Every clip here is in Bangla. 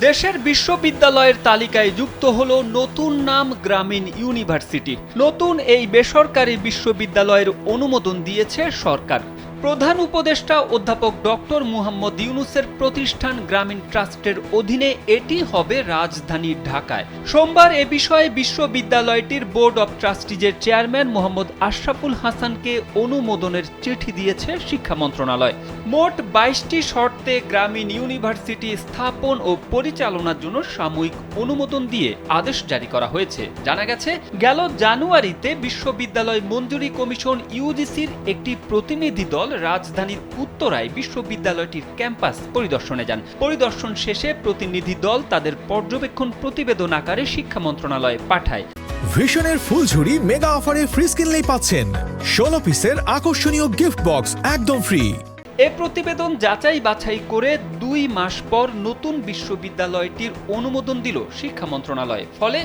দেশের বিশ্ববিদ্যালয়ের তালিকায় যুক্ত হলো নতুন নাম গ্রামীণ ইউনিভার্সিটি। নতুন এই বেসরকারি বিশ্ববিদ্যালয়ের অনুমোদন দিয়েছে সরকার। প্রধান উপদেষ্টা অধ্যাপক ডক্টর মুহাম্মদ ইউনূসের প্রতিষ্ঠান গ্রামীণ ট্রাস্টের অধীনে এটি হবে রাজধানী ঢাকায়। সোমবার এ বিষয়ে বিশ্ববিদ্যালয়টির বোর্ড অব ট্রাস্টিজের চেয়ারম্যান মোহাম্মদ আশরাফুল হাসানকে অনুমোদনের চিঠি দিয়েছে শিক্ষা মন্ত্রণালয়। মোট ২২টি শর্তে গ্রামীণ ইউনিভার্সিটি স্থাপন ও পরিচালনার জন্য সাময়িক অনুমোদন দিয়ে আদেশ জারি করা হয়েছে। জানা গেছে, গেল জানুয়ারিতে বিশ্ববিদ্যালয় মঞ্জুরি কমিশন ইউজিসির একটি প্রতিনিধি দল রাজধানীর উত্তরায় বিশ্ববিদ্যালয়টির ক্যাম্পাস পরিদর্শনে যান। পরিদর্শন শেষে প্রতিনিধি দল তাদের পর্যবেক্ষণ প্রতিবেদন আকারে শিক্ষা মন্ত্রণালয়ে পাঠায়। ভিশনের ফুলঝুরি মেগা অফারে ফ্রিজ কিনলেই পাচ্ছেন ১৬ পিসের আকর্ষণীয় গিফট বক্স একদম ফ্রি। এ প্রতিবেদন যাচাই বাছাই করে ২ মাস পর নতুন বিশ্ববিদ্যালয়টির অনুমোদন দিল শিক্ষা মন্ত্রণালয়। ফলে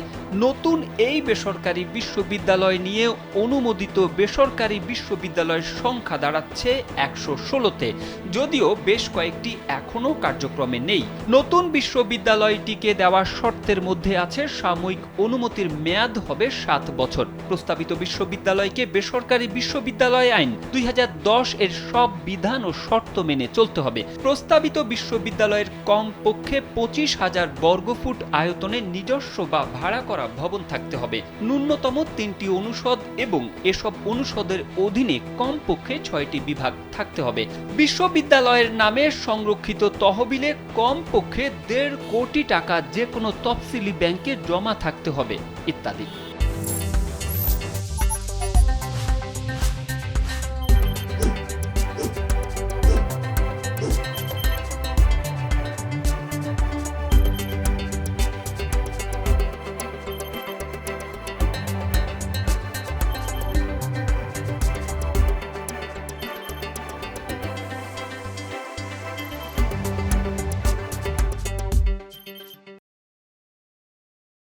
নতুন এই বেসরকারি বিশ্ববিদ্যালয় নিয়ে অনুমোদিত বেসরকারি বিশ্ববিদ্যালয়ের সংখ্যা দাঁড়াচ্ছে ১১৬তে, যদিও বেশ কয়েকটি এখনও কার্যক্রমে নেই। নতুন বিশ্ববিদ্যালয়টিকে দেওয়া শর্তের মধ্যে আছে সাময়িক অনুমতির মেয়াদ হবে ৭ বছর। প্রস্তাবিত বিশ্ববিদ্যালয়কে বেসরকারি বিশ্ববিদ্যালয় আইন ২০১০ এর সব বিধান ও শর্ত মেনে চলতে হবে। প্রস্তাবিত বিশ্ববিদ্যালয়ের কমপক্ষে ২৫,০০০ বর্গফুট আয়তনে নিজস্ব বা ভাড়া করা ভবন থাকতে হবে। ন্যূনতম ৩টি অনুষদ এবং এসব অনুষদের অধীনে কমপক্ষে ৬টি বিভাগ থাকতে হবে। বিশ্ববিদ্যালয়ের নামে সংরক্ষিত তহবিলে কমপক্ষে ১.৫ কোটি টাকা যে কোনো তফসিলি ব্যাংকে জমা থাকতে হবে ইত্যাদি।